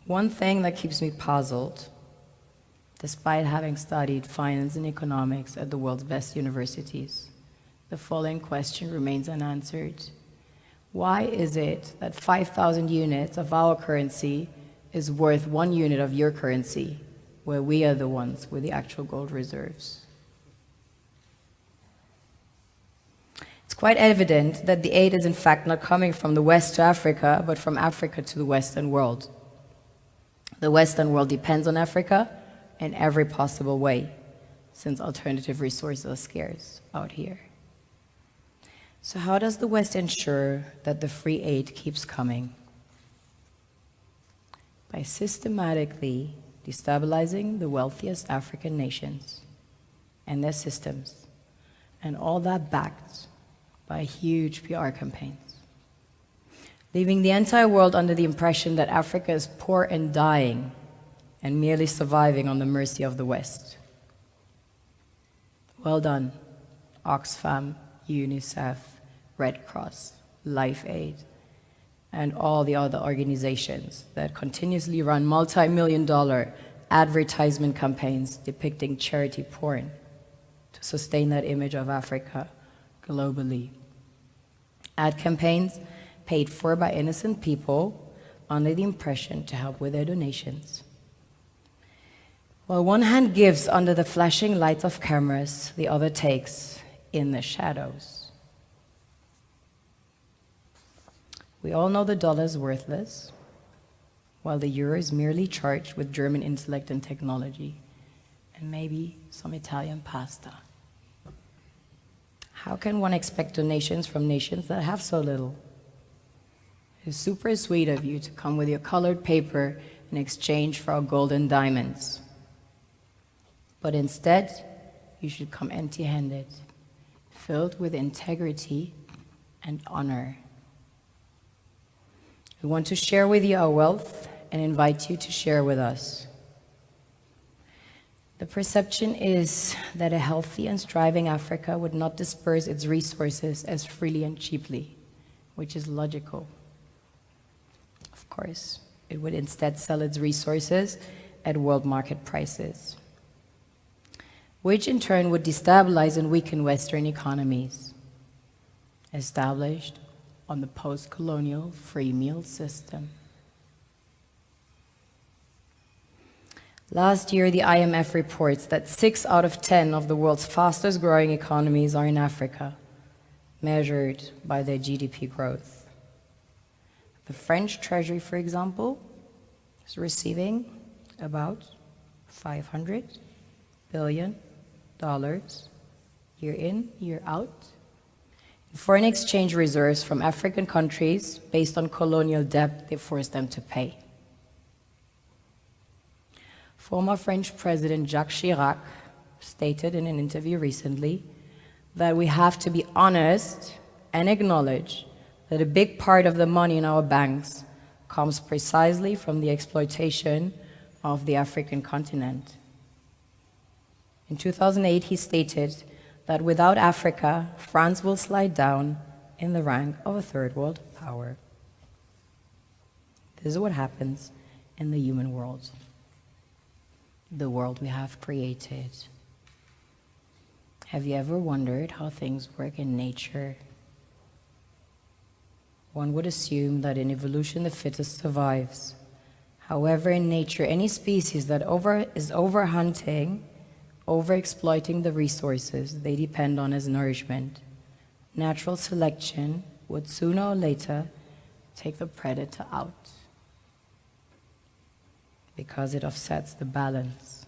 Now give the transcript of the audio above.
One thing that keeps me puzzled, despite having studied finance and economics at the world's best universities, the following question remains unanswered. Why is it that 5,000 units of our currency is worth 1 unit of your currency, where we are the ones with the actual gold reserves? It's quite evident that the aid is in fact not coming from the West to Africa, but from Africa to the Western world. The Western world depends on Africa in every possible way, since alternative resources are scarce out here. So how does the West ensure that the free aid keeps coming? By systematically destabilizing the wealthiest African nations and their systems, and all that backed by huge PR campaigns, leaving the entire world under the impression that Africa is poor and dying and merely surviving on the mercy of the West. Well done, Oxfam, UNICEF, Red Cross, Life Aid, and all the other organizations that continuously run multi-million-dollar advertisement campaigns depicting charity porn to sustain that image of Africa globally. Ad campaigns paid for by innocent people under the impression to help with their donations. While one hand gives under the flashing lights of cameras, the other takes in the shadows. We all know the dollar is worthless, while the euro is merely charged with German intellect and technology, and maybe some Italian pasta. How can one expect donations from nations that have so little? It's super sweet of you to come with your colored paper in exchange for our gold and diamonds. But instead, you should come empty-handed, filled with integrity and honor. We want to share with you our wealth and invite you to share with us. The perception is that a healthy and striving Africa would not disperse its resources as freely and cheaply, which is logical. Of course, it would instead sell its resources at world market prices, which in turn would destabilize and weaken Western economies, established on the post-colonial free meal system. Last year, the IMF reports that 6 out of 10 of the world's fastest growing economies are in Africa, measured by their GDP growth. The French Treasury, for example, is receiving about $500 billion year in, year out, foreign exchange reserves from African countries based on colonial debt they forced them to pay. Former French President Jacques Chirac stated in an interview recently that we have to be honest and acknowledge that a big part of the money in our banks comes precisely from the exploitation of the African continent. In 2008, he stated that without Africa, France will slide down in the rank of a third world power. This is what happens in the human world, the world we have created. Have you ever wondered how things work in nature? One would assume that in evolution the fittest survives. However, in nature, any species that is overhunting, overexploiting the resources they depend on as nourishment, natural selection would sooner or later take the predator out because it offsets the balance.